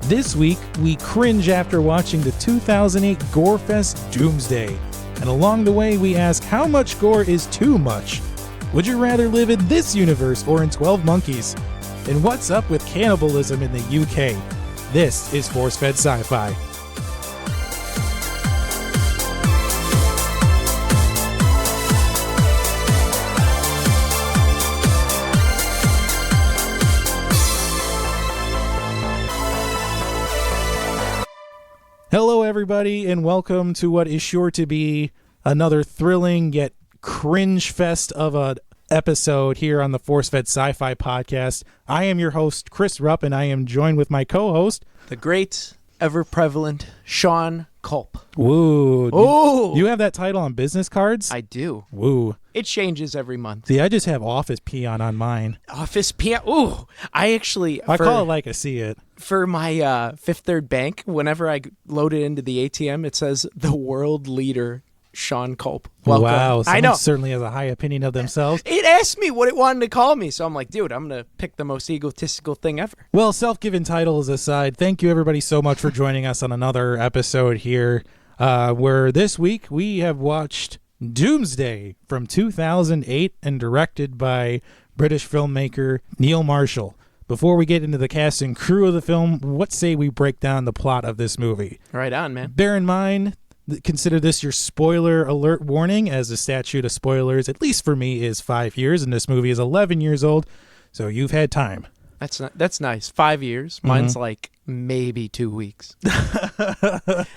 This week, we cringe after watching the 2008 gore fest Doomsday. And along the way, we ask how much gore is too much? Would you rather live in this universe or in 12 Monkeys? And what's up with cannibalism in the UK? This is Force Fed Sci-Fi. Hello, everybody, and welcome to what is sure to be another thrilling yet cringe fest of an episode here on the Force Fed Sci-Fi podcast. I am your host, Chris Rupp, and I am joined with my co-host, the great, ever-prevalent Sean Culp. Woo. Oh! You have that title on business cards? I do. Woo. It changes every month. See, I just have Office Peon on mine. Office Peon? Ooh! I call it like I see it. For my Fifth Third Bank, whenever I load it into the ATM, it says, the world leader, Sean Culp. Welcome. Wow, I know. Certainly has a high opinion of themselves. It asked me what it wanted to call me, so I'm like, dude, I'm going to pick the most egotistical thing ever. Well, self-given titles aside, thank you everybody so much for joining us on another episode here, where this week we have watched Doomsday from 2008 and directed by British filmmaker Neil Marshall. Before we get into the cast and crew of the film, what say we break down the plot of this movie? Right on, man. Bear in mind, consider this your spoiler alert warning, as the statute of spoilers, at least for me, is 5 years, and this movie is 11 years old, so you've had time. That's nice. 5 years. Mine's like maybe 2 weeks.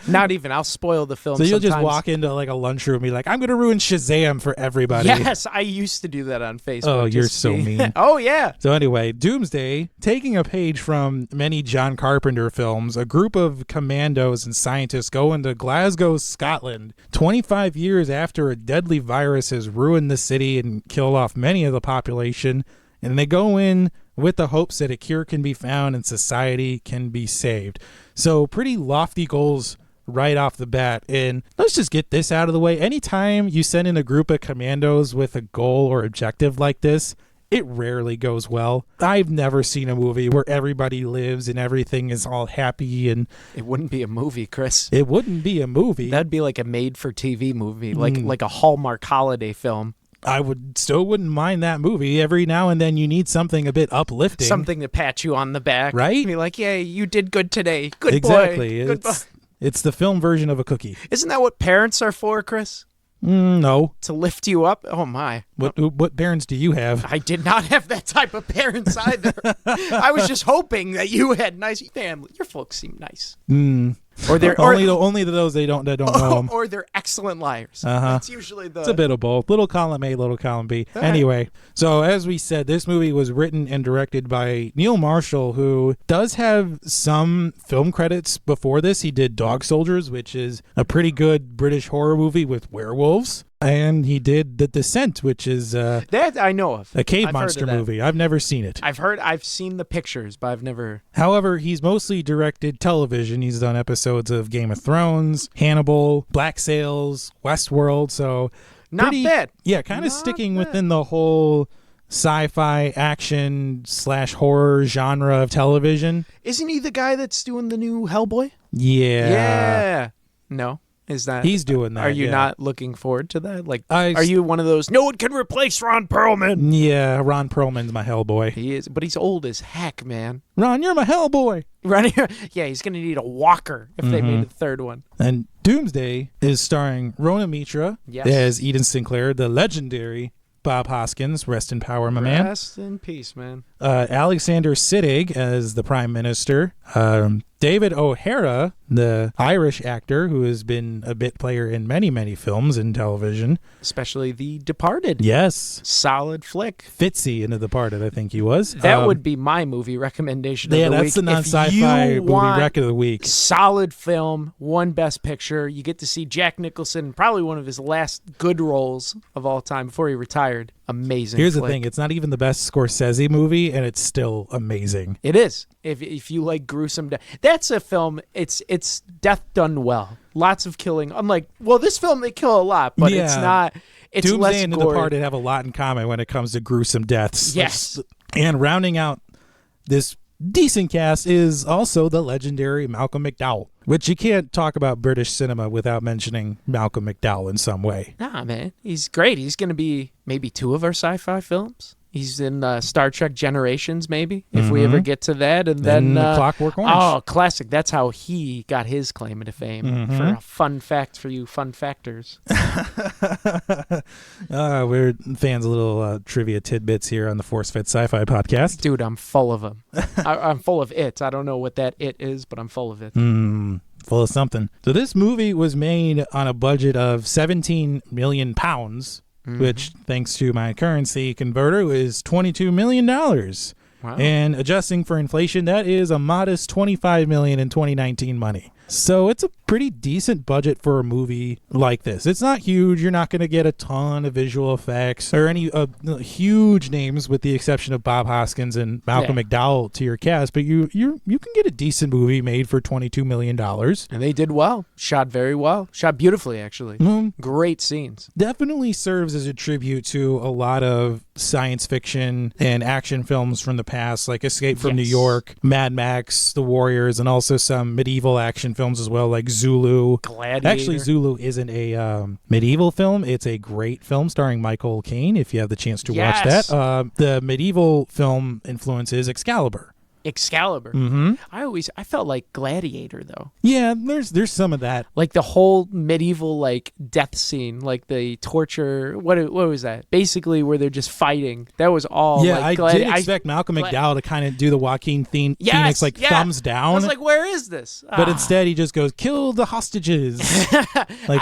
Not even. I'll spoil the film. So you'll sometimes. just walk into like a lunchroom and be like, I'm going to ruin Shazam for everybody. Yes, I used to do that on Facebook. Oh, you're so mean. Oh, yeah. So anyway, Doomsday, taking a page from many John Carpenter films, a group of commandos and scientists go into Glasgow, Scotland, 25 years after a deadly virus has ruined the city and killed off many of the population, and they go in with the hopes that a cure can be found and society can be saved. So pretty lofty goals right off the bat. And let's just get this out of the way. Anytime you send in a group of commandos with a goal or objective like this, it rarely goes well. I've never seen a movie where everybody lives and everything is all happy. And it wouldn't be a movie, Chris. It wouldn't be a movie. That'd be like a made-for-TV movie, like a Hallmark holiday film. I wouldn't mind that movie. Every now and then you need something a bit uplifting. Something to pat you on the back. Right? Be like, yeah, you did good today. Good exactly. boy. Good boy. It's the film version of a cookie. Isn't that what parents are for, Chris? No. To lift you up? Oh, my. What parents do you have? I did not have that type of parents either. I was just hoping that you had nice family. Your folks seem nice. Or they're only to those that don't know them. Or they're excellent liars. That's usually It's a bit of both. Little column A, little column B. All anyway, right. So as we said, this movie was written and directed by Neil Marshall, who does have some film credits before this. He did Dog Soldiers, which is a pretty good British horror movie with werewolves. And he did The Descent, which is that I know of. A cave monster movie. I've never seen it. I've seen the pictures, but I've never. However, he's mostly directed television. He's done episodes of Game of Thrones, Hannibal, Black Sails, Westworld. So not bad. Yeah, kind of sticking within the whole sci-fi action / horror genre of television. Isn't he the guy that's doing the new Hellboy? Yeah. Yeah. No. Is that he's doing that? Are you yeah. not looking forward to that? Like, are you one of those? No one can replace Ron Perlman. Yeah, Ron Perlman's my Hellboy. He is, but he's old as heck, man. Ron, you're my Hellboy. Ron, yeah, he's gonna need a walker if they made a third one. And Doomsday is starring Rhona Mitra as Eden Sinclair, the legendary Bob Hoskins. Rest in power, my man. Rest in peace, man. Alexander Siddig as the Prime Minister. David O'Hara, the Irish actor who has been a bit player in many, many films and television. Especially The Departed. Yes. Solid flick. Fitzy in The Departed, I think he was. That would be my movie recommendation of the week. Yeah, that's the non-sci-fi movie rec of the week. Solid film, won Best Picture. You get to see Jack Nicholson, probably one of his last good roles of all time before he retired. Amazing. Here's the thing. It's not even the best Scorsese movie, and it's still amazing. It is. If you like gruesome death. That's a film, it's death done well. Lots of killing. Unlike, well, this film, they kill a lot, but it's not, it's Doomsday less and The gory. Departed have a lot in common when it comes to gruesome deaths. Yes. And rounding out this decent cast is also the legendary Malcolm McDowell, which you can't talk about British cinema without mentioning Malcolm McDowell in some way. Nah, man, he's great. He's going to be maybe 2 of our sci-fi films. He's in Star Trek Generations, maybe, if we ever get to that. And then Clockwork Orange. Oh, classic. That's how he got his claim to fame. For a fun fact for you fun factors. We're fans of little trivia tidbits here on the Force Fed Sci-Fi podcast. Dude, I'm full of them. I'm full of it. I don't know what that it is, but I'm full of it. Full of something. So this movie was made on a budget of 17 million pounds, which, thanks to my currency converter, is $22 million. Wow. And adjusting for inflation, that is a modest $25 million in 2019 money. So it's a pretty decent budget for a movie like this. It's not huge. You're not going to get a ton of visual effects or any huge names, with the exception of Bob Hoskins and Malcolm McDowell to your cast. But you can get a decent movie made for $22 million. And they did well. Shot very well. Shot beautifully, actually. Great scenes. Definitely serves as a tribute to a lot of science fiction and action films from the past, like Escape from New York, Mad Max, The Warriors, and also some medieval action films as well, like Zulu. Gladiator. Actually, Zulu isn't a medieval film. It's a great film starring Michael Kane, if you have the chance to watch that. The medieval film influence is Excalibur. I felt like Gladiator, though. Yeah, there's some of that. Like the whole medieval death scene, like the torture. What was that? Basically, where they're just fighting. That was all. Yeah, I did expect Malcolm McDowell to kind of do the Joaquin Phoenix thumbs down. I was like, where is this? But instead, he just goes, "Kill the hostages."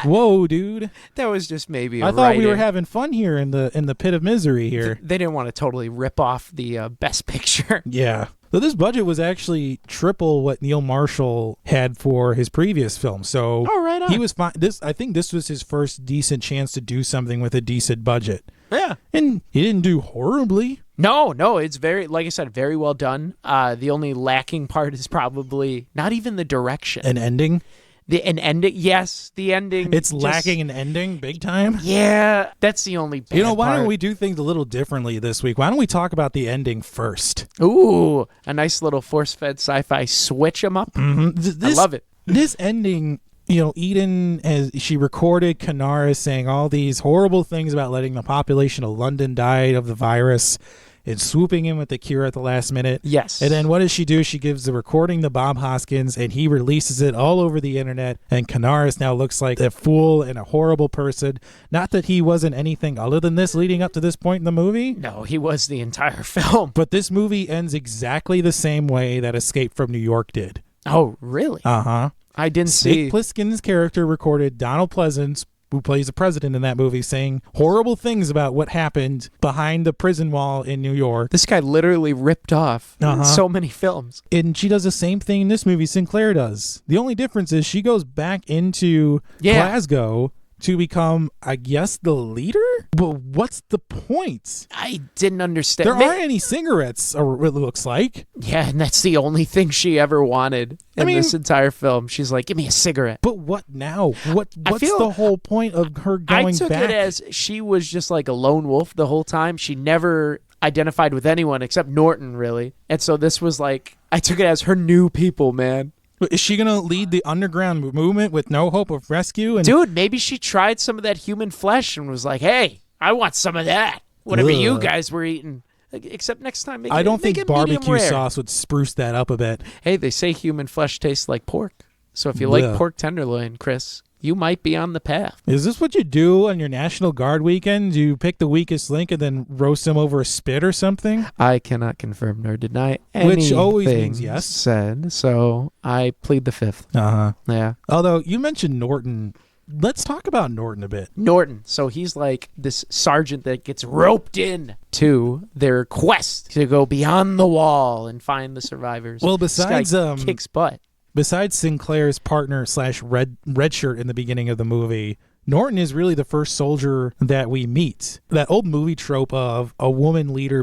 Whoa, dude. That was just maybe. I thought we were having fun here in the pit of misery here. They didn't want to totally rip off the Best Picture. Yeah. So this budget was actually triple what Neil Marshall had for his previous film. So right on. He was fine. I think this was his first decent chance to do something with a decent budget. Yeah. And he didn't do horribly. No, it's very, like I said, very well done. The only lacking part is probably not even the direction. An ending? The ending. It's lacking an ending big time. Yeah, that's the only bad why part. don't we do things a little differently this week? Why don't we talk about the ending first? Ooh, a nice little force-fed sci-fi switch 'em up. I love it. This ending, Eden, as she recorded Canaris saying all these horrible things about letting the population of London die of the virus, and swooping in with the cure at the last minute. Yes. And then what does she do? She gives the recording to Bob Hoskins, and he releases it all over the internet. And Canaris now looks like a fool and a horrible person. Not that he wasn't anything other than this leading up to this point in the movie. No, he was the entire film. But this movie ends exactly the same way that Escape from New York did. Oh, really? Uh-huh. I didn't see. Nick Plissken's character recorded Donald Pleasance, who plays the president in that movie, saying horrible things about what happened behind the prison wall in New York. This guy literally ripped off so many films. And she does the same thing in this movie Sinclair does. The only difference is she goes back into Glasgow to become, I guess, the leader? But what's the point? I didn't understand. There aren't any cigarettes, it looks like. Yeah, and that's the only thing she ever wanted in this entire film. She's like, give me a cigarette. But what now? What's the whole point of her going back? I took it as she was just like a lone wolf the whole time. She never identified with anyone except Norton, really. And so this was like, I took it as her new people, man. Is she going to lead the underground movement with no hope of rescue? Dude, maybe she tried some of that human flesh and was like, hey, I want some of that. Whatever you guys were eating. Except next time, I don't think barbecue sauce would spruce that up a bit. Hey, they say human flesh tastes like pork. So if you like pork tenderloin, Chris, you might be on the path. Is this what you do on your National Guard weekend? You pick the weakest link and then roast them over a spit or something? I cannot confirm nor deny anything which always means yes. Said, so I plead the fifth. Uh-huh. Yeah. Although you mentioned Norton. Let's talk about Norton a bit. Norton. So he's like this sergeant that gets roped in to their quest to go beyond the wall and find the survivors. Well, besides this guy kicks butt. Besides Sinclair's partner / red shirt in the beginning of the movie, Norton is really the first soldier that we meet. That old movie trope of a woman leader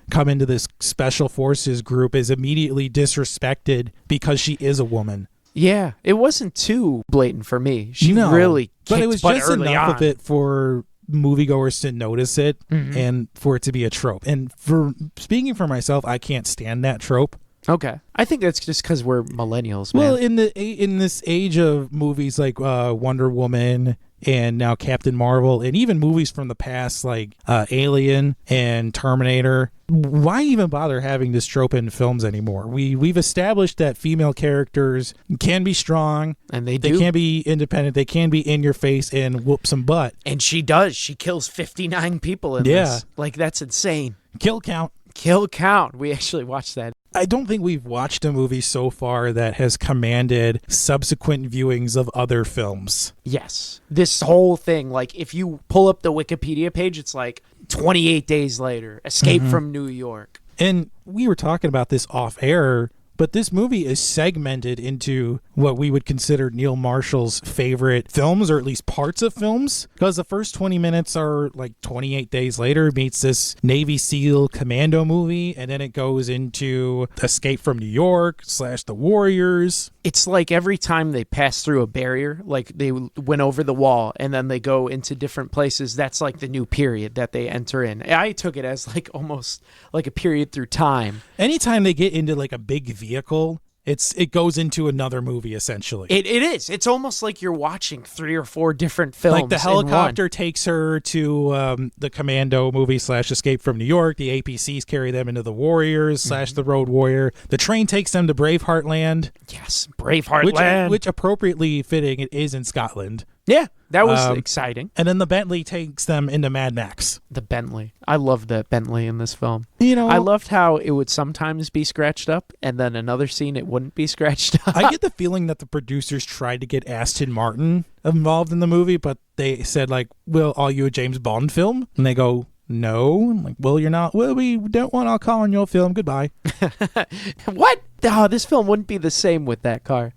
come into this special forces group is immediately disrespected because she is a woman. Yeah, it wasn't too blatant for me. She really kicked but it was butt just early enough on. of it for moviegoers to notice it and for it to be a trope. And for speaking for myself, I can't stand that trope. Okay. I think that's just because we're millennials, man. Well, in this age of movies like Wonder Woman and now Captain Marvel, and even movies from the past like Alien and Terminator, why even bother having this trope in films anymore? We've established that female characters can be strong, and they can be independent, they can be in your face and whoop some butt. And she does. She kills 59 people in this. Like, that's insane. Kill count. Kill count. We actually watched that. I don't think we've watched a movie so far that has commanded subsequent viewings of other films. Yes. This whole thing, like, if you pull up the Wikipedia page, it's like 28 days later, Escape from New York. And we were talking about this off air, but this movie is segmented into what we would consider Neil Marshall's favorite films, or at least parts of films, because the first 20 minutes are like 28 days later meets this Navy SEAL commando movie, and then it goes into Escape from New York / The Warriors. It's like every time they pass through a barrier, like they went over the wall and then they go into different places, that's like the new period that they enter in. I took it as like almost like a period through time. Anytime they get into like a big vehicle, it goes into another movie, essentially. It is. It's almost like you're watching 3 or 4 different films. Like the helicopter takes her to the Commando movie / Escape from New York. The APCs carry them into the Warriors / the Road Warrior. The train takes them to Braveheart Land. Yes, Braveheart Land. Which appropriately fitting, it is in Scotland. Yeah, that was exciting. And then the Bentley takes them into Mad Max. The Bentley. I loved the Bentley in this film. You know, I loved how it would sometimes be scratched up, and then another scene it wouldn't be scratched up. I get the feeling that the producers tried to get Aston Martin involved in the movie, but they said, like, "Well, are you a James Bond film?" And they go, "No." I'm like, "Well, you're not. Well, we don't want our car on your film. Goodbye." What? Oh, this film wouldn't be the same with that car.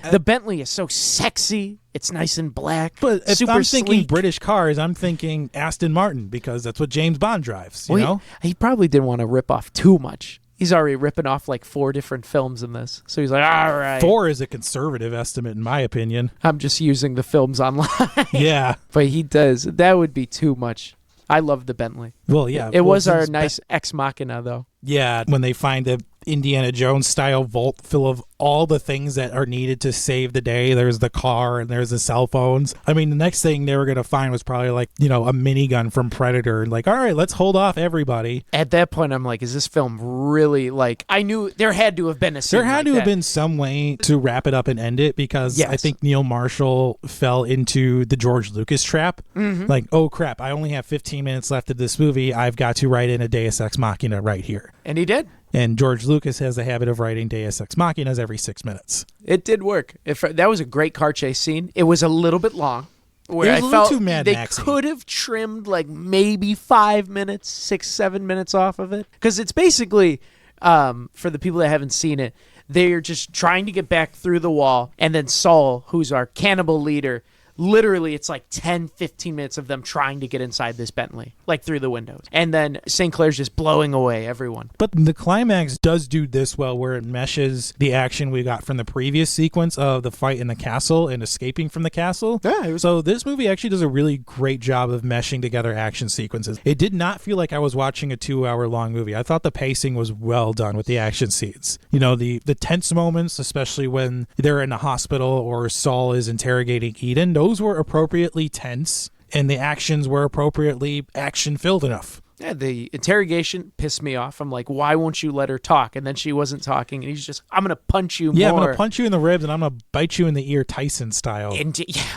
The Bentley is so sexy. It's nice and black. But if super I'm thinking sleek. British cars, I'm thinking Aston Martin, because that's what James Bond drives, you know? He probably didn't want to rip off too much. He's already ripping off like 4 different films in this. So he's like, all right. 4 is a conservative estimate, in my opinion. I'm just using the films online. Yeah. But he does. That would be too much. I love the Bentley. Well, yeah. It was our nice ex machina, though. Yeah, when they find the Indiana Jones style vault full of all the things that are needed to save the day. There's the car and there's the cell phones. I mean, the next thing they were going to find was probably like, you know, a minigun from Predator. And like, all right, let's hold off everybody. At that point, I'm like, is this film really like, I knew there had to have been a scene. There had to have been some way to wrap it up and end it, because I think Neil Marshall fell into the George Lucas trap. Like, oh crap, I only have 15 minutes left of this movie. I've got to write in a Deus Ex Machina right here. And he did. And George Lucas has the habit of writing Deus Ex Machinas every 6 minutes. It did work. That was a great car chase scene. It was a little bit long. Where it was I a little felt too Mad Maxy. They could have trimmed like maybe 5 minutes, 6, 7 minutes off of it. Because it's basically, for the people that haven't seen it, they're just trying to get back through the wall. And then Saul, who's our cannibal leader, literally it's like 10, 15 minutes of them trying to get inside this Bentley, like through the windows. And then Sinclair's just blowing away everyone. But the climax does do this well, where it meshes the action we got from the previous sequence of the fight in the castle and escaping from the castle. Yeah, so this movie actually does a really great job of meshing together action sequences. It did not feel like I was watching a 2-hour long movie. I thought the pacing was well done with the action scenes. You know, the tense moments, especially when they're in a hospital or Saul is interrogating Eden, those were appropriately tense, and the actions were appropriately action-filled enough. Yeah, the interrogation pissed me off. I'm like, why won't you let her talk? And then she wasn't talking, and he's just, I'm going to punch you more. Yeah, I'm going to punch you in the ribs, and I'm going to bite you in the ear, Tyson style.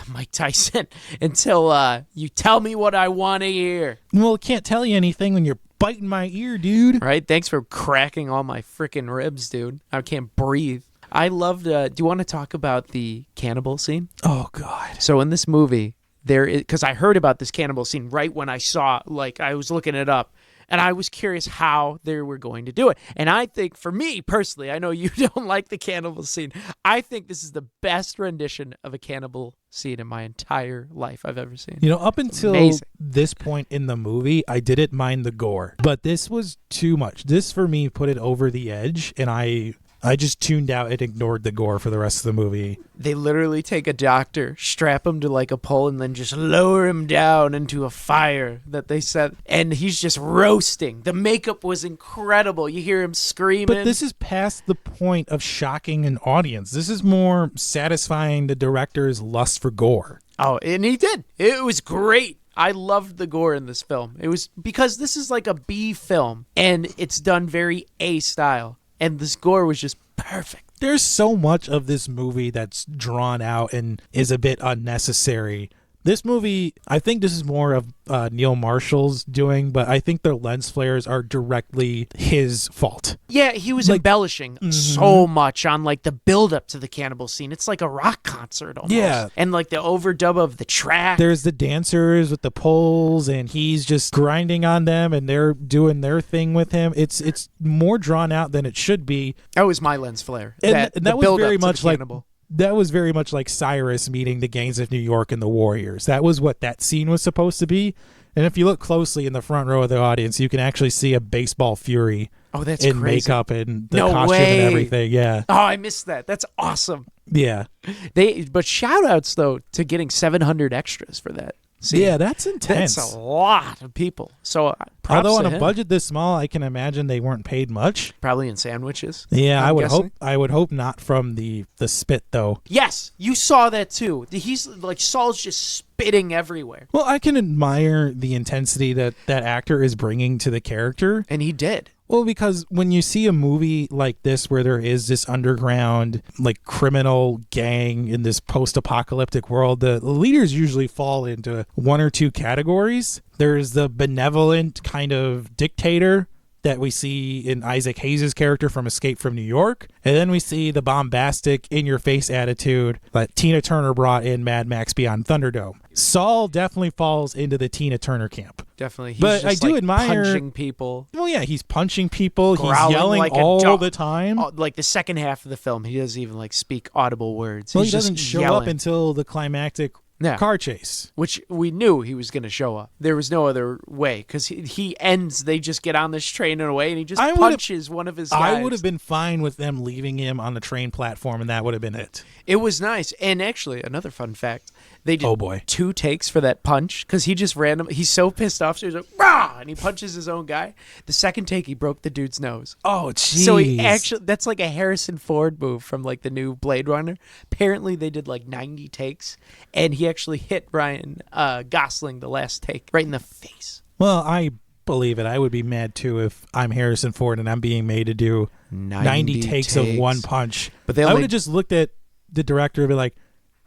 Mike Tyson, until you tell me what I want to hear. Well, I can't tell you anything when you're biting my ear, dude. Right? Thanks for cracking all my freaking ribs, dude. I can't breathe. I loved, do you want to talk about the cannibal scene? Oh, God. So in this movie, there is, because I heard about this cannibal scene right when I saw, like, I was looking it up, and I was curious how they were going to do it. And I think, for me personally, I know you don't like the cannibal scene. I think this is the best rendition of a cannibal scene in my entire life I've ever seen. You know, up until this point in the movie, I didn't mind the gore, but this was too much. This, for me, put it over the edge, and I I just tuned out and ignored the gore for the rest of the movie. They literally take a doctor, strap him to like a pole, and then just lower him down into a fire that they set. And he's just roasting. The makeup was incredible. You hear him screaming. But this is past the point of shocking an audience. This is more satisfying the director's lust for gore. Oh, and he did. It was great. I loved the gore in this film. It was because this is like a B film, and it's done very A style. And this gore was just perfect. There's so much of this movie that's drawn out and is a bit unnecessary. This movie, I think this is more of Neil Marshall's doing, but I think the lens flares are directly his fault. Yeah, he was embellishing so much on like the build up to the cannibal scene. It's like a rock concert almost. Yeah. And like the overdub of the track. There's the dancers with the poles, and he's just grinding on them, and they're doing their thing with him. It's more drawn out than it should be. That was my lens flare. And that was very much like cannibal. That was very much like Cyrus meeting the gangs of New York and the Warriors. That was what that scene was supposed to be. And if you look closely in the front row of the audience, you can actually see a baseball Fury that's in crazy. makeup and the No costume way. and everything. Yeah. Oh, I missed that. That's awesome. Yeah. But shout outs though to getting 700 extras for that. See, yeah, that's intense. That's a lot of people. So props although on to a him. budget this small, I can imagine they weren't paid much. Probably in sandwiches. Yeah, I'm guessing. I would hope not from the spit though. Yes, you saw that too. He's like Saul's just spitting everywhere. Well, I can admire the intensity that actor is bringing to the character. And he did. Well, because when you see a movie like this where there is this underground, like, criminal gang in this post-apocalyptic world, the leaders usually fall into one or two categories. There's the benevolent kind of dictator that we see in Isaac Hayes' character from Escape from New York. And then we see the bombastic, in-your-face attitude that Tina Turner brought in Mad Max Beyond Thunderdome. Saul definitely falls into the Tina Turner camp. Definitely. He's But just, I do like, admire punching people. Well, yeah, he's punching people. He's Growling yelling like a all dog. the time. Like the second half of the film, he doesn't even like speak audible words. Well, He's he doesn't just show yelling. up until the climactic car chase. Which we knew he was going to show up. There was no other way because he ends. They just get on this train and away, and he just punches one of his guys. I would have been fine with them leaving him on the train platform, and that would have been it. It was nice. And actually, another fun fact. They did Oh, boy. 2 takes for that punch because he just he's so pissed off. So he's like, rah! And he punches his own guy. The second take, he broke the dude's nose. Oh, jeez. So he actually, that's like a Harrison Ford move from like the new Blade Runner. Apparently they did like 90 takes and he actually hit Ryan Gosling the last take right in the face. Well, I believe it. I would be mad too if I'm Harrison Ford and I'm being made to do 90 takes of one punch. But I would have just looked at the director and be like,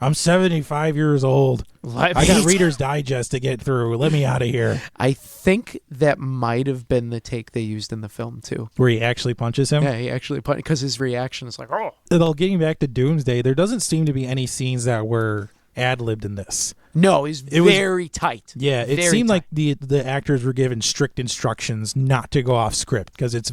I'm 75 years old. I got Reader's Digest to get through. Let me out of here. I think that might have been the take they used in the film, too. Where he actually punches him? Yeah, he actually punched because his reaction is like, oh. Well, getting back to Doomsday, there doesn't seem to be any scenes that were ad-libbed in this. No, it was very tight. Yeah, it seemed like the actors were given strict instructions not to go off script because this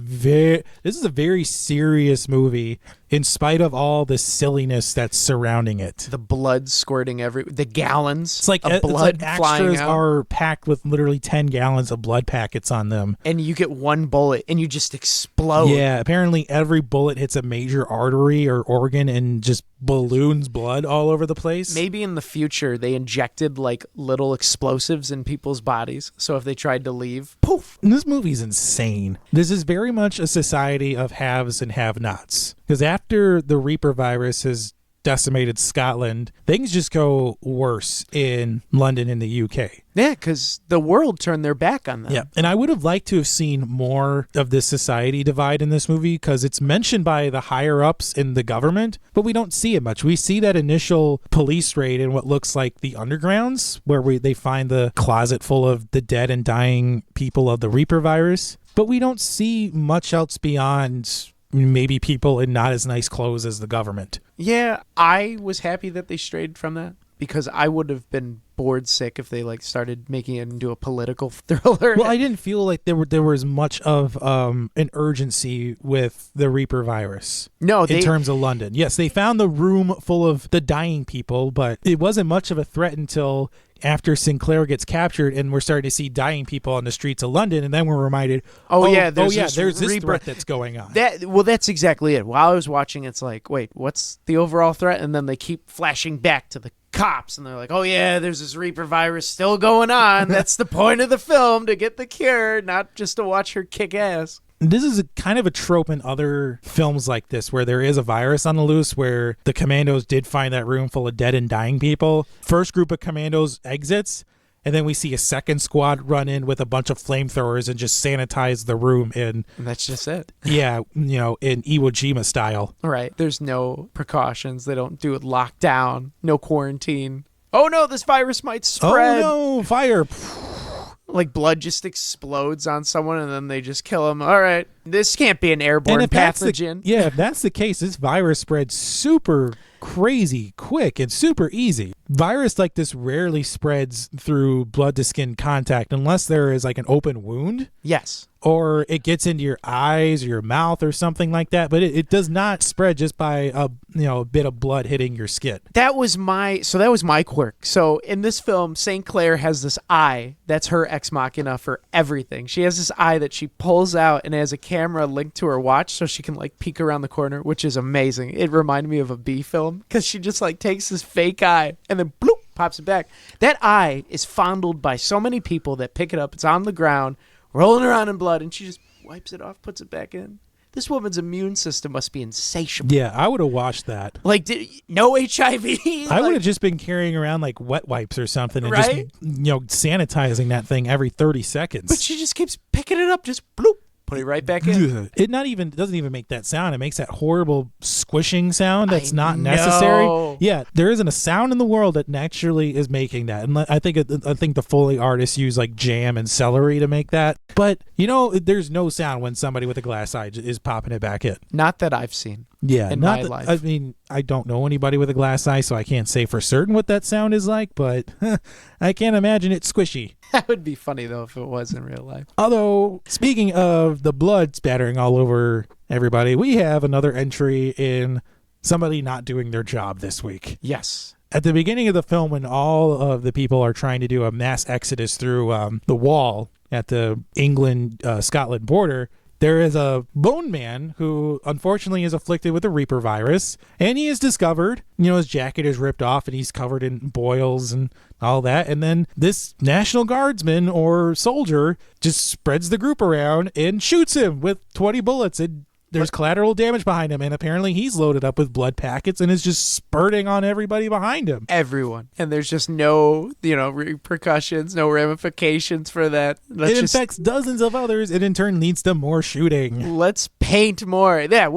is a very serious movie in spite of all the silliness that's surrounding it. The blood squirting the gallons it's like of blood flying extras out. are packed with literally 10 gallons of blood packets on them. And you get one bullet and you just explode. Yeah, apparently every bullet hits a major artery or organ and just balloons blood all over the place. Maybe in the future they injected like little explosives in people's bodies. So if they tried to leave, poof. And this movie's insane. This is very much a society of haves and have-nots. Because after the Reaper virus has decimated Scotland, things just go worse in London and the UK. Yeah, because the world turned their back on them. Yeah, and I would have liked to have seen more of this society divide in this movie because it's mentioned by the higher-ups in the government, but we don't see it much. We see that initial police raid in what looks like the undergrounds, where they find the closet full of the dead and dying people of the Reaper virus, but we don't see much else beyond maybe people in not as nice clothes as the government. Yeah, I was happy that they strayed from that because I would have been bored sick if they like started making it into a political thriller. Well, I didn't feel like there was much of an urgency with the Reaper virus. No, in terms of London. Yes, they found the room full of the dying people, but it wasn't much of a threat until after Sinclair gets captured and we're starting to see dying people on the streets of London, and then we're reminded, there's this threat that's going on. That's exactly it. While I was watching, it's like, wait, what's the overall threat? And then they keep flashing back to the cops, and they're like, oh yeah, there's this Reaper virus still going on. That's the point of the film, to get the cure, not just to watch her kick ass. This is kind of a trope in other films like this, where there is a virus on the loose, where the commandos did find that room full of dead and dying people. First group of commandos exits, and then we see a second squad run in with a bunch of flamethrowers and just sanitize the room And that's just it. Yeah, in Iwo Jima style. Right. There's no precautions. They don't do it lockdown, no quarantine. Oh no, this virus might spread. Oh no, fire. Like blood just explodes on someone and then they just kill them. All right, this can't be an airborne pathogen. If that's the case, this virus spreads super crazy quick and super easy. Virus like this rarely spreads through blood to skin contact unless there is like an open wound. Yes. Or it gets into your eyes or your mouth or something like that, but it does not spread just by a bit of blood hitting your skin. That was my quirk. So in this film, St. Clair has this eye that's her ex machina for everything. She has this eye that she pulls out and has a camera linked to her watch so she can like peek around the corner, which is amazing. It reminded me of a B film because she just like takes this fake eye and then bloop, pops it back. That eye is fondled by so many people that pick it up. It's on the ground, rolling around in blood, and she just wipes it off, puts it back in. This woman's immune system must be insatiable. Yeah, I would have watched that. Like, no HIV? I would have just been carrying around like wet wipes or something and right? just, sanitizing that thing every 30 seconds. But she just keeps picking it up, just bloop, put it right back in. It doesn't even make that sound. It makes that horrible squishing sound that's not necessary. Yeah, there isn't a sound in the world that naturally is making that. And I think the Foley artists use like jam and celery to make that. But there's no sound when somebody with a glass eye is popping it back in. Not that I've seen. Yeah, in my life. I mean, I don't know anybody with a glass eye, so I can't say for certain what that sound is like, but I can't imagine it's squishy. That would be funny, though, if it was in real life. Although, speaking of the blood spattering all over everybody, we have another entry in somebody not doing their job this week. Yes. At the beginning of the film, when all of the people are trying to do a mass exodus through the wall at the England-Scotland border, there is a bone man who unfortunately is afflicted with the Reaper virus, and he is discovered. His jacket is ripped off and he's covered in boils and all that. And then this National Guardsman or soldier just spreads the group around and shoots him with 20 bullets. And there's collateral damage behind him, and apparently he's loaded up with blood packets and is just spurting on everybody behind him. Everyone. And there's just no, repercussions, no ramifications for that. It infects dozens of others, and in turn leads to more shooting. Let's paint more. Yeah,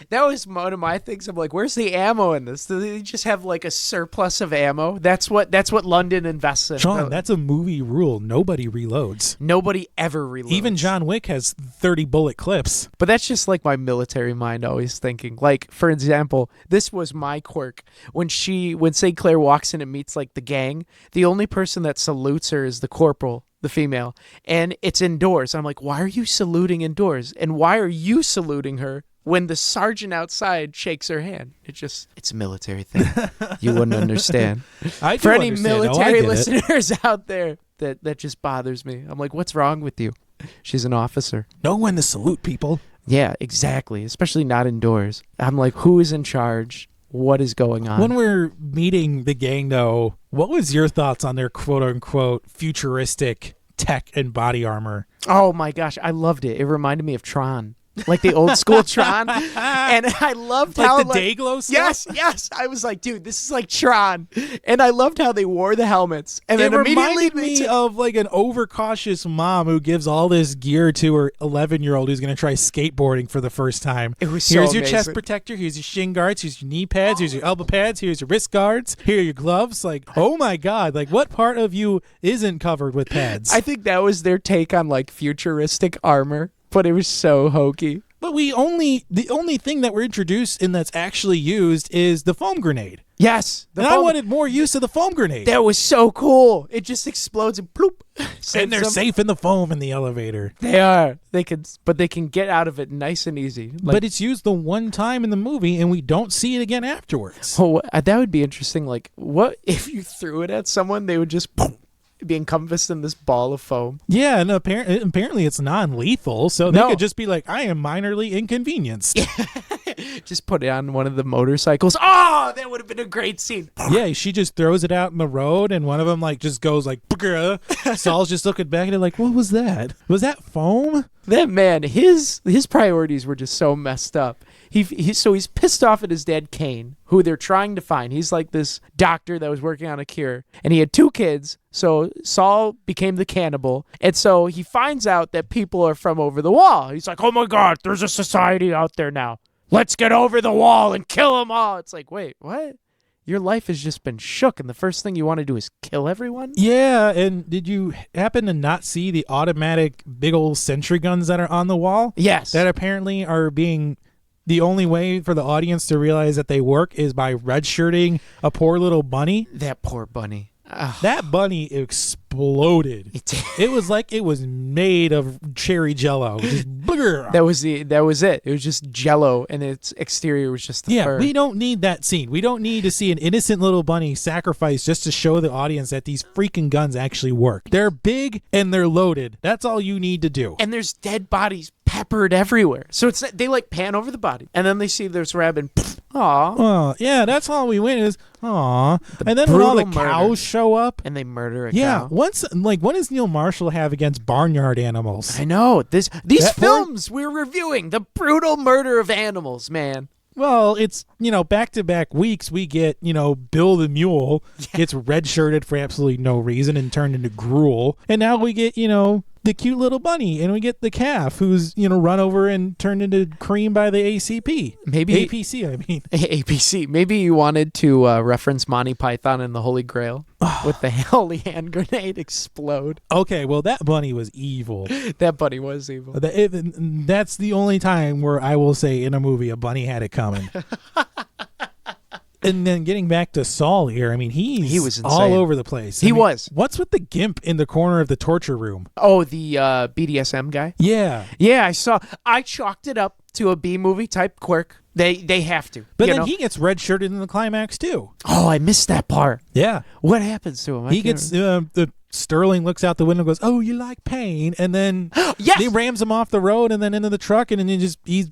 that was one of my things. I'm like, where's the ammo in this? Do they just have like a surplus of ammo? That's what London invests in. Sean, that's a movie rule. Nobody reloads. Nobody ever reloads. Even John Wick has 30 bullet clips. But that's just like my military mind always thinking. Like, for example, this was my quirk. When St. Clair walks in and meets like the gang, the only person that salutes her is the corporal, the female, and it's indoors. I'm like, why are you saluting indoors? And why are you saluting her when the sergeant outside shakes her hand? It's a military thing. You wouldn't understand. For any military listeners out there, that just bothers me. I'm like, what's wrong with you? She's an officer. Know when to salute people. Yeah, exactly. Especially not indoors. I'm like, who is in charge? What is going on? When we're meeting the gang, though, what was your thoughts on their quote-unquote futuristic tech and body armor? Oh, my gosh. I loved it. It reminded me of Tron. Like the old school Tron. And I loved how the day glow stuff? Yes. I was like, dude, this is like Tron. And I loved how they wore the helmets. And then immediately reminded me of like an overcautious mom who gives all this gear to her 11-year-old who's going to try skateboarding for the first time. It was so Here's amazing. Your chest protector. Here's your shin guards. Here's your knee pads. Here's your elbow pads. Here's your wrist guards. Here are your gloves. Like, oh my God. Like, what part of you isn't covered with pads? I think that was their take on like futuristic armor. But it was so hokey. But the only thing that we're introduced in that's actually used is the foam grenade. Yes. And I wanted more use of the foam grenade. That was so cool. It just explodes and bloop. And they're safe in the foam in the elevator. They are. They can get out of it nice and easy. But it's used the one time in the movie, and we don't see it again afterwards. Oh, that would be interesting. Like, what if you threw it at someone? They would just be encompassed in this ball of foam. Yeah, and apparently it's non-lethal, so they could just be like, I am minorly inconvenienced. Just put it on one of the motorcycles. Oh, that would have been a great scene. Yeah, she just throws it out in the road, and one of them like just goes like, Saul's just looking back at it like, what was that? Was that foam? That man, his priorities were just so messed up. He's pissed off at his dad, Kane, who they're trying to find. He's like this doctor that was working on a cure, and he had 2 kids. So Saul became the cannibal, and so he finds out that people are from over the wall. He's like, oh my God, there's a society out there now. Let's get over the wall and kill them all. It's like, wait, what? Your life has just been shook, and the first thing you want to do is kill everyone? Yeah, and did you happen to not see the automatic big old sentry guns that are on the wall? Yes. That apparently are being... The only way for the audience to realize that they work is by redshirting a poor little bunny. That poor bunny. Ugh. That bunny exploded. It was like it was made of cherry jello. Just That was it. It was just jello, and its exterior was just the fur. We don't need that scene. We don't need to see an innocent little bunny sacrificed just to show the audience that these freaking guns actually work. They're big and they're loaded. That's all you need to do. And there's dead bodies peppered everywhere. So they like pan over the body, and then they see this rabbit. Aw. Oh, yeah, that's all we went is, aw. And then when all the cows show up. And they murder a yeah, cow. what does Neil Marshall have against barnyard animals? I know. These films we're reviewing, the brutal murder of animals, man. Well, it's, back-to-back weeks we get, Bill the Mule gets red-shirted for absolutely no reason and turned into gruel. And now we get, the cute little bunny, and we get the calf who's, run over and turned into cream by the ACP. Maybe APC, I mean. APC. Maybe you wanted to reference Monty Python and the Holy Grail with the holy hand grenade explode. Okay, well, that bunny was evil. That bunny was evil. That's the only time where I will say in a movie a bunny had it coming. And then getting back to Saul here, I mean, he was all over the place. He was. What's with the gimp in the corner of the torture room? Oh, the BDSM guy? Yeah. Yeah, I chalked it up to a B-movie type quirk. They have to. But then he gets red-shirted in the climax, too. Oh, I missed that part. Yeah. What happens to him? He gets, the Sterling looks out the window and goes, oh, you like pain? And then yes! he rams him off the road and then into the truck, and then he's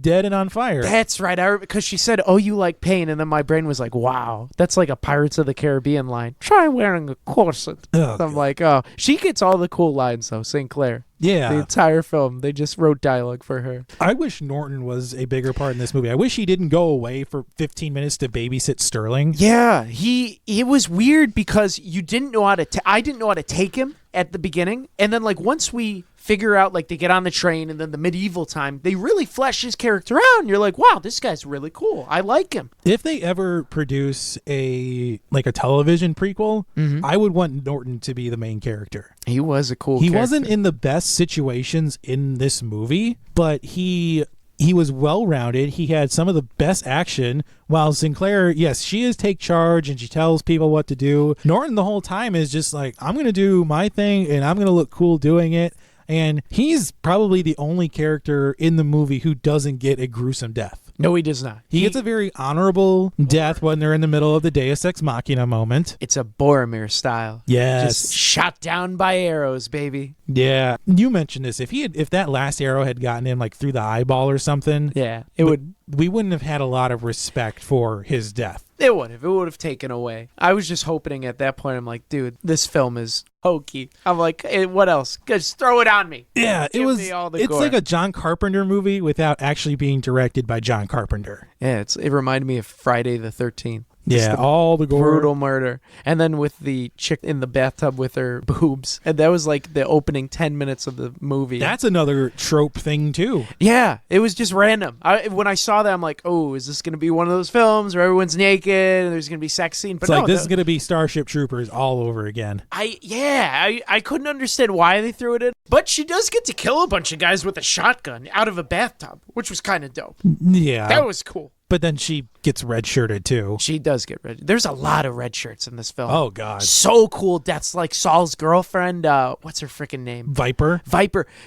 dead and on fire. That's right. Because she said, oh, you like pain. And then my brain was like, wow, that's like a Pirates of the Caribbean line. Try wearing a corset. Oh, I'm like, oh. She gets all the cool lines, though, Sinclair. Yeah. The entire film. They just wrote dialogue for her. I wish Norton was a bigger part in this movie. I wish he didn't go away for 15 minutes to babysit Sterling. Yeah. It was weird because you didn't know how to... I didn't know how to take him at the beginning. And then, once we figure out, they get on the train and then the medieval time, they really flesh his character out. And you're like, wow, this guy's really cool. I like him. If they ever produce a television prequel, I would want Norton to be the main character. He was a cool character. He wasn't in the best situations in this movie, but he was well-rounded. He had some of the best action, while Sinclair, yes, she is take charge and she tells people what to do. Norton the whole time is just like, I'm going to do my thing and I'm going to look cool doing it. And he's probably the only character in the movie who doesn't get a gruesome death. No, he does not. He gets a very honorable death when they're in the middle of the Deus Ex Machina moment. It's a Boromir style. Yes. Just shot down by arrows, baby. Yeah. You mentioned this. If that last arrow had gotten him through the eyeball or something, yeah, we wouldn't have had a lot of respect for his death. It would have taken away. I was just hoping at that point, I'm like, dude, this film is hokey. I'm like, hey, what else? Just throw it on me. Yeah, it's gore. Like a John Carpenter movie without actually being directed by John Carpenter. Yeah, it reminded me of Friday the 13th. Yeah, all the gore. Brutal murder. And then with the chick in the bathtub with her boobs. And that was the opening 10 minutes of the movie. That's another trope thing, too. Yeah, it was just random. When I saw that, I'm like, oh, is this going to be one of those films where everyone's naked and there's going to be sex scene? But this is going to be Starship Troopers all over again. I couldn't understand why they threw it in. But she does get to kill a bunch of guys with a shotgun out of a bathtub, which was kind of dope. Yeah. That was cool. But then she gets red-shirted, too. She does get red. There's a lot of red shirts in this film. Oh, God. So cool. That's like Saul's girlfriend. What's her freaking name? Viper.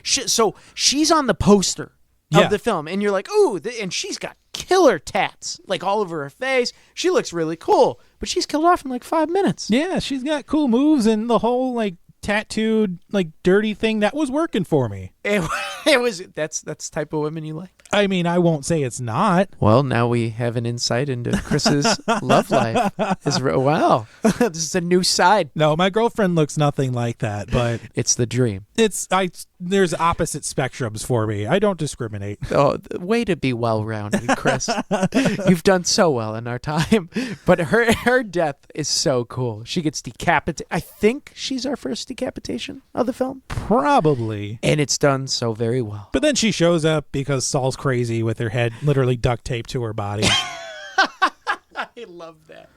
So she's on the poster of the film, and you're like, ooh, and she's got killer tats, like all over her face. She looks really cool, but she's killed off in like 5 minutes. Yeah, she's got cool moves, and the whole, like, tattooed, like, dirty thing that was working for me. It was that's the type of women you like. I mean, I won't say it's not. Well, now we have an insight into Chris's love life. Wow, this is a new side. No, my girlfriend looks nothing like that, but It's the dream. there's opposite spectrums for me. I don't discriminate. Oh, way to be well-rounded, Chris. You've done so well in our time. But her death is so cool. She gets decapitated. I think she's our first decapitation of the film. Probably. And it's done so very well. But then she shows up because Saul's crazy with her head literally duct taped to her body. I love that.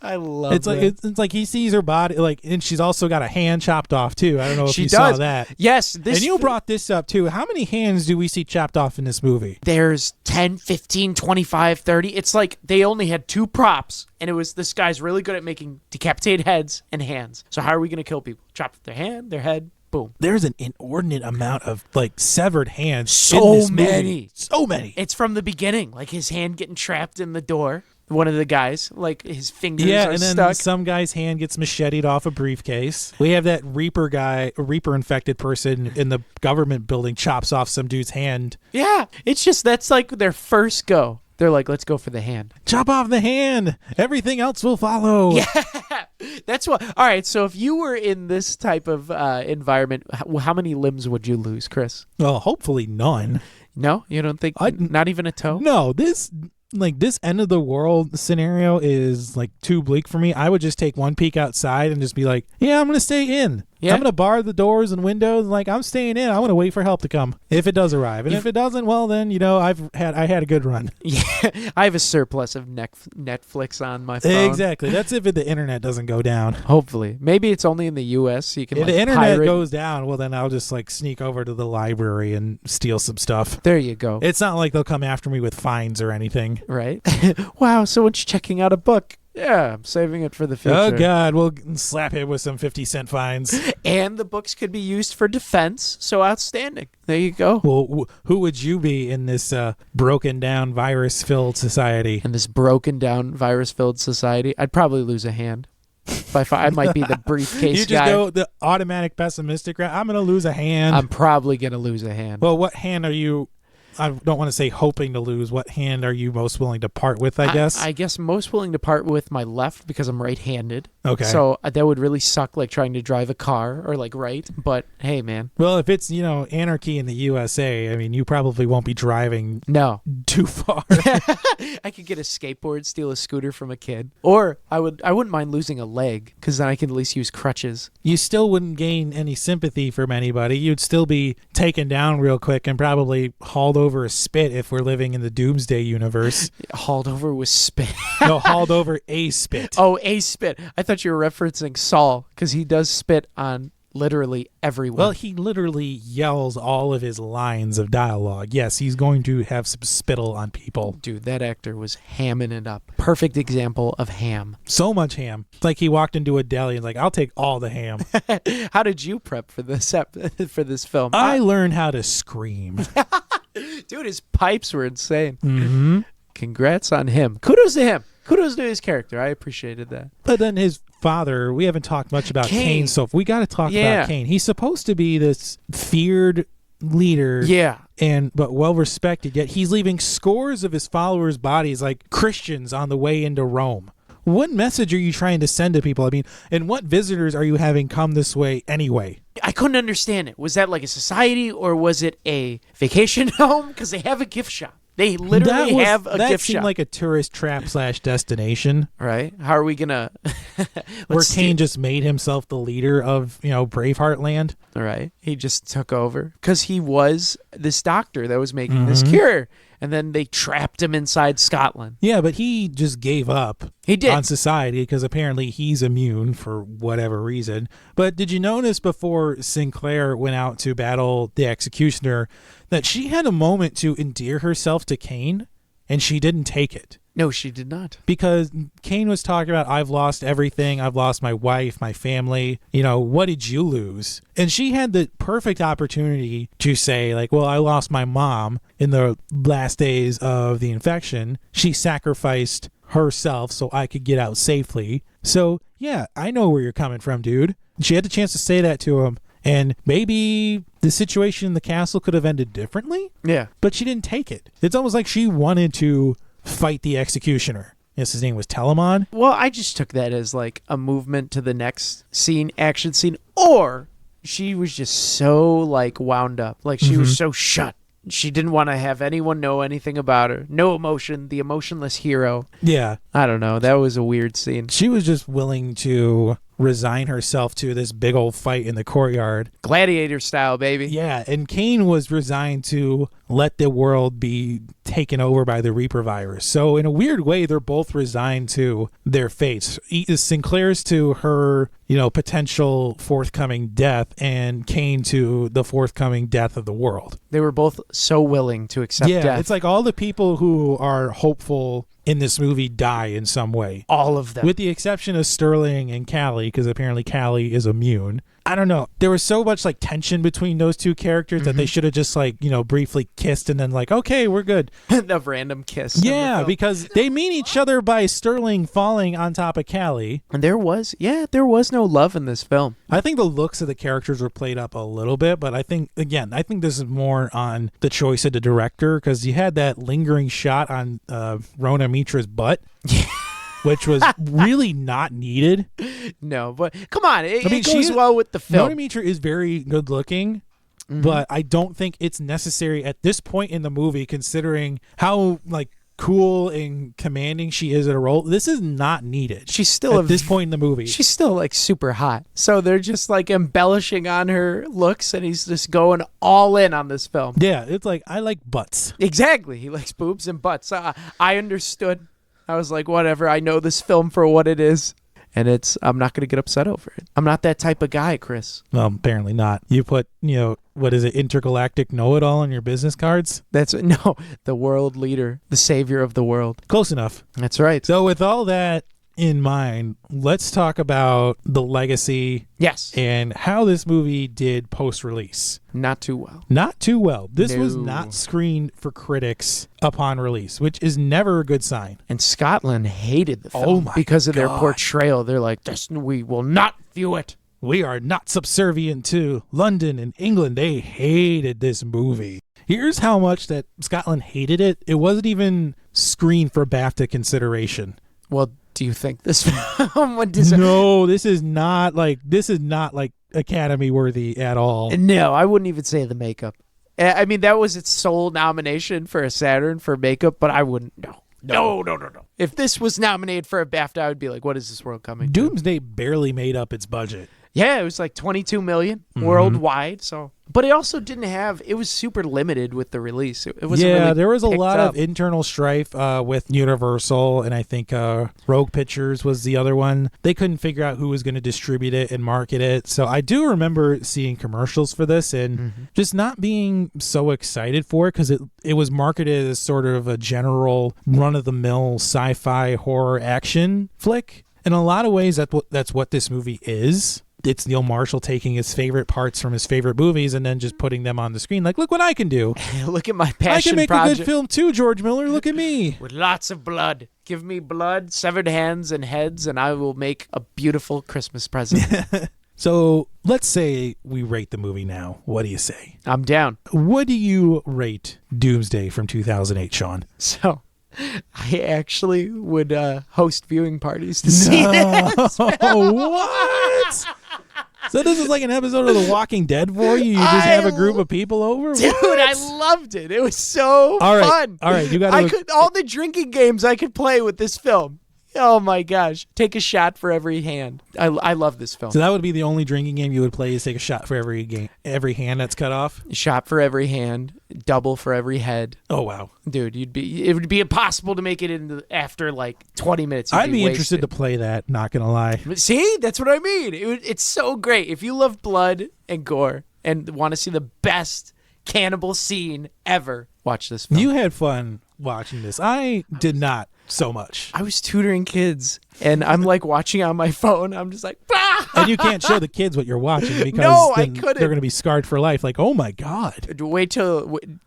I love It's like that. it's like he sees her body, like, and she's also got a hand chopped off too. I don't know if She you does. saw that. Yes. And you brought this up too. How many hands do we see chopped off in this movie? There's 10, 15, 25, 30. It's like they only had 2 props, and it was this guy's really good at making decapitated heads and hands. So how are we going to kill people? Chop their hand, their head, boom. There's an inordinate amount of like severed hands. So in this movie. many. So many. It's from the beginning, like his hand getting trapped in the door. One of the guys, like his fingers are and then stuck. some guy's hand gets macheted off a briefcase. We have that Reaper infected person in the government building chops off some dude's hand. Yeah, it's just that's like their first go. They're like, let's go for the hand. Chop off the hand. Everything else will follow. Yeah, that's what. All right, so if you were in this type of environment, how many limbs would you lose, Chris? Well, hopefully none. No, you don't think? Not even a toe? No, this end of the world scenario is like too bleak for me. I would just take one peek outside and just be like, yeah, I'm going to stay in. Yeah. I'm going to bar the doors and windows. Like, I'm staying in. I want to wait for help to come if it does arrive. And if it doesn't, well, then, I had a good run. Yeah, I have a surplus of Netflix on my phone. Exactly. That's if the internet doesn't go down. Hopefully. Maybe it's only in the U.S. So you can If like the internet pirate. goes down, well, then I'll just like sneak over to the library and steal some stuff. There you go. It's not like they'll come after me with fines or anything. Right? Wow, someone's checking out a book. Yeah, I'm saving it for the future. Oh, God. We'll slap him with some 50-cent fines. And the books could be used for defense, so outstanding. There you go. Well, who would you be in this broken down, virus-filled society? In this broken down, virus-filled society, I'd probably lose a hand. I might be the briefcase You just guy. go the automatic pessimistic route. I'm going to lose a hand. I'm probably going to lose a hand. Well, what hand are you... I don't want to say hoping to lose. What hand are you most willing to part with, I guess? I guess most willing to part with my left because I'm right-handed. Okay. So that would really suck, like trying to drive a car or like right. But hey, man. Well, if it's, anarchy in the USA, I mean, you probably won't be driving No. too far. I could get a skateboard, steal a scooter from a kid. Or I wouldn't mind losing a leg because then I can at least use crutches. You still wouldn't gain any sympathy from anybody. You'd still be taken down real quick and probably hauled over a spit if we're living in the Doomsday universe. Hauled over with spit. No, hauled over a spit. Oh, a spit. I thought you were referencing Saul because he does spit on literally everyone. Well, he literally yells all of his lines of dialogue. Yes, he's going to have some spittle on people. Dude, that actor was hamming it up. Perfect example of ham. So much ham. It's like he walked into a deli and like, I'll take all the ham. How did you prep for this for this film? I learned how to scream. Dude, his pipes were insane. Mm-hmm. Congrats on him. Kudos to him. Kudos to his character. I appreciated that. But then his father, we haven't talked much about Kane, so we got to talk about Kane. He's supposed to be this feared leader. Yeah. But well respected, yet he's leaving scores of his followers' bodies like Christians on the way into Rome. What message are you trying to send to people? I mean, and what visitors are you having come this way anyway? I couldn't understand it. Was that like a society or was it a vacation home? Because they have a gift shop. They literally have a gift shop. That seemed like a tourist trap / destination. Right. How are we going to... Where Kane just made himself the leader of, Braveheart land. All right. He just took over. Because he was this doctor that was making this cure. And then they trapped him inside Scotland. Yeah, but he just gave up on society because apparently he's immune for whatever reason. But did you notice before Sinclair went out to battle the Executioner that she had a moment to endear herself to Kane? and she didn't take it. No, she did not. Because Kane was talking about, I've lost everything. I've lost my wife, my family. You know, what did you lose? And she had the perfect opportunity to say, like, well, I lost my mom in the last days of the infection. She sacrificed herself so I could get out safely. So, yeah, I know where you're coming from, dude. She had the chance to say that to him. And maybe the situation in the castle could have ended differently. Yeah. But she didn't take it. It's almost like she wanted to fight the executioner. Yes, his name was Telamon. Well, I just took that as like a movement to the next scene, action scene, or she was just so like wound up. Like she was so shut. She didn't want to have anyone know anything about her. No emotion, the emotionless hero. Yeah. I don't know. That was a weird scene. She was just willing to resign herself to this big old fight in the courtyard. Gladiator style, baby. Yeah, and Kane was resigned to let the world be taken over by the Reaper virus. So in a weird way, they're both resigned to their fates. Sinclair's to her, potential forthcoming death, and Kane to the forthcoming death of the world. They were both so willing to accept death. It's like all the people who are hopeful in this movie die in some way. All of them. With the exception of Sterling and Callie, because apparently Callie is immune. I don't know. There was so much like tension between those two characters that they should have just briefly kissed and then okay, we're good. The random kiss. Yeah, because they meet each other by Sterling falling on top of Callie. And there was no love in this film. I think the looks of the characters were played up a little bit, but I think this is more on the choice of the director, because you had that lingering shot on Rhona Mitra's butt. Which was really not needed. No, but come on. It goes well with the film. Rhona Mitra is very good looking, but I don't think it's necessary at this point in the movie, considering how cool and commanding she is at a role. This is not needed. She's still at this point in the movie. She's still super hot. So they're just embellishing on her looks, and he's just going all in on this film. Yeah, it's I like butts. Exactly. He likes boobs and butts. I understood. I was like, whatever. I know this film for what it is. And I'm not going to get upset over it. I'm not that type of guy, Chris. Well, apparently not. You put, what is it, intergalactic know-it-all on your business cards? No, the world leader, the savior of the world. Close enough. That's right. So with all that in mind, let's talk about the legacy. Yes. And how this movie did post-release. Not too well. Not too well. This was not screened for critics upon release, which is never a good sign. And Scotland hated the film because of their portrayal. They're like, we will not view it. We are not subservient to London and England. They hated this movie. Here's how much that Scotland hated it. It wasn't even screened for BAFTA consideration. Well, do you think this film would deserve? No, this is not Academy worthy at all. No, I wouldn't even say the makeup. I mean, that was its sole nomination for a Saturn for makeup, but I wouldn't. No. If this was nominated for a BAFTA, I would be like, what is this world coming to? Doomsday barely made up its budget. Yeah, it was like $22 million worldwide. So, but it also didn't have. It was super limited with the release. It wasn't. Yeah, really there was a lot up. of internal strife with Universal, and I think Rogue Pictures was the other one. They couldn't figure out who was going to distribute it and market it. So I do remember seeing commercials for this and just not being so excited for it, because it was marketed as sort of a general run-of-the-mill sci-fi horror action flick. In a lot of ways, that's what this movie is. It's Neil Marshall taking his favorite parts from his favorite movies and then just putting them on the screen. Like, look what I can do. Look at my passion project. I can make a good film too, George Miller. Look at me. With lots of blood. Give me blood, severed hands and heads, and I will make a beautiful Christmas present. So let's say we rate the movie now. What do you say? I'm down. What do you rate Doomsday from 2008, Sean? So I actually would host viewing parties to see this. What? So this is like an episode of The Walking Dead for you? You just have a group of people over? Dude, what? I loved it. It was so fun. All right, you got all the drinking games I could play with this film. Oh my gosh. Take a shot for every hand. I love this film. So that would be the only drinking game you would play, is take a shot for every hand that's cut off? Shot for every hand, double for every head. Oh wow. Dude, it would be impossible to make it after 20 minutes. I'd be interested to play that, not gonna lie. See? That's what I mean. It's so great. If you love blood and gore and want to see the best cannibal scene ever, watch this film. You had fun watching this. I did not so much. I was tutoring kids, and I'm like watching on my phone. I'm just like, ah! And you can't show the kids what you're watching because No, I then couldn't. they're going to be scarred for life. Like, oh my God.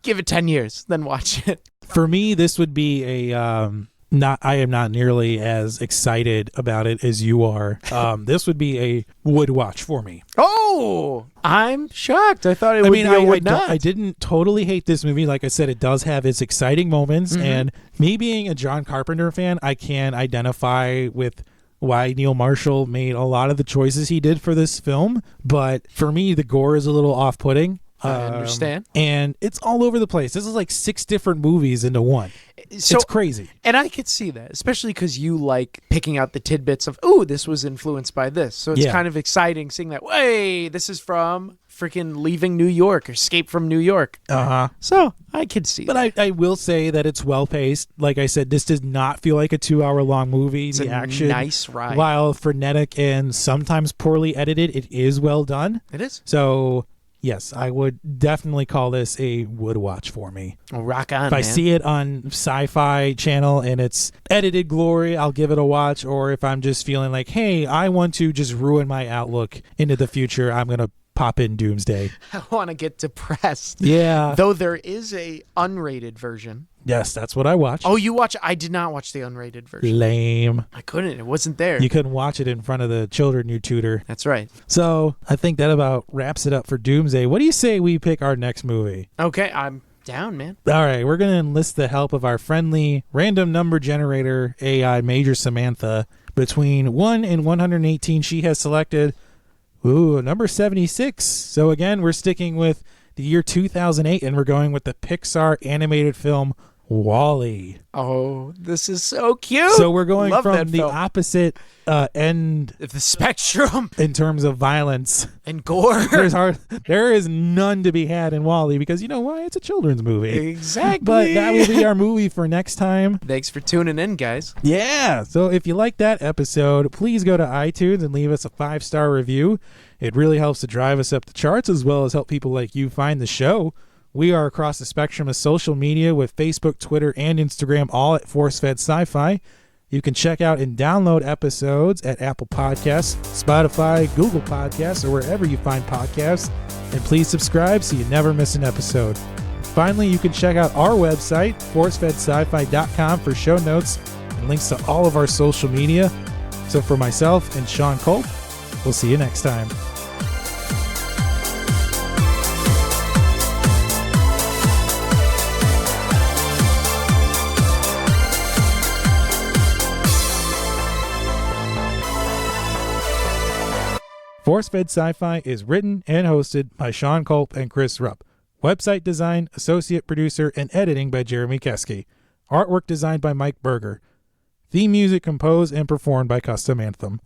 Give it 10 years, then watch it. For me, this would be a I am not nearly as excited about it as you are. This would be a would watch for me. Oh, I'm shocked. I thought it would be a would not. I didn't totally hate this movie. Like I said, it does have its exciting moments. And me being a John Carpenter fan, I can identify with why Neil Marshall made a lot of the choices he did for this film. But for me, the gore is a little off-putting. I understand. And it's all over the place. This is like 6 different movies into one. So, it's crazy. And I could see that, especially because you like picking out the tidbits of, ooh, this was influenced by this. So it's kind of exciting seeing that, hey, this is from freaking Leaving New York or Escape from New York. Uh-huh. So I could see that. But I will say that it's well-paced. Like I said, this does not feel like a 2-hour-long movie. It's the a action, nice ride. While frenetic and sometimes poorly edited, it is well done. It is. So... yes, I would definitely call this a would watch for me. Well, rock on, If I man. see it on Sci-Fi Channel and it's edited glory, I'll give it a watch. Or if I'm just feeling like, hey, I want to just ruin my outlook into the future, I'm going to pop in Doomsday. I want to get depressed. Yeah. Though there is a unrated version. Yes, that's what I watched. Oh, you watch? I did not watch the unrated version. Lame. I couldn't. It wasn't there. You couldn't watch it in front of the children you tutor. That's right. So I think that about wraps it up for Doomsday. What do you say we pick our next movie? Okay, I'm down, man. All right, we're going to enlist the help of our friendly random number generator AI, Major Samantha. Between 1 and 118, she has selected, number 76. So again, we're sticking with the year 2008, and we're going with the Pixar animated film WALL-E. Oh, this is so cute. So we're going Love from that the film. opposite end The spectrum in terms of violence. and gore. There is none to be had in WALL-E because you know why? It's a children's movie. Exactly. But that will be our movie for next time. Thanks for tuning in, guys. Yeah. So if you like that episode, please go to iTunes and leave us a 5-star review. It really helps to drive us up the charts as well as help people like you find the show. We are across the spectrum of social media with Facebook, Twitter, and Instagram, all at Force Fed Sci-Fi. You can check out and download episodes at Apple Podcasts, Spotify, Google Podcasts, or wherever you find podcasts. And please subscribe so you never miss an episode. Finally, you can check out our website, forcefedsci-fi.com, for show notes and links to all of our social media. So for myself and Sean Culp, we'll see you next time. Force Fed Sci-Fi is written and hosted by Sean Culp and Chris Rupp. Website design, associate producer, and editing by Jeremy Keski. Artwork designed by Mike Berger. Theme music composed and performed by Custom Anthem.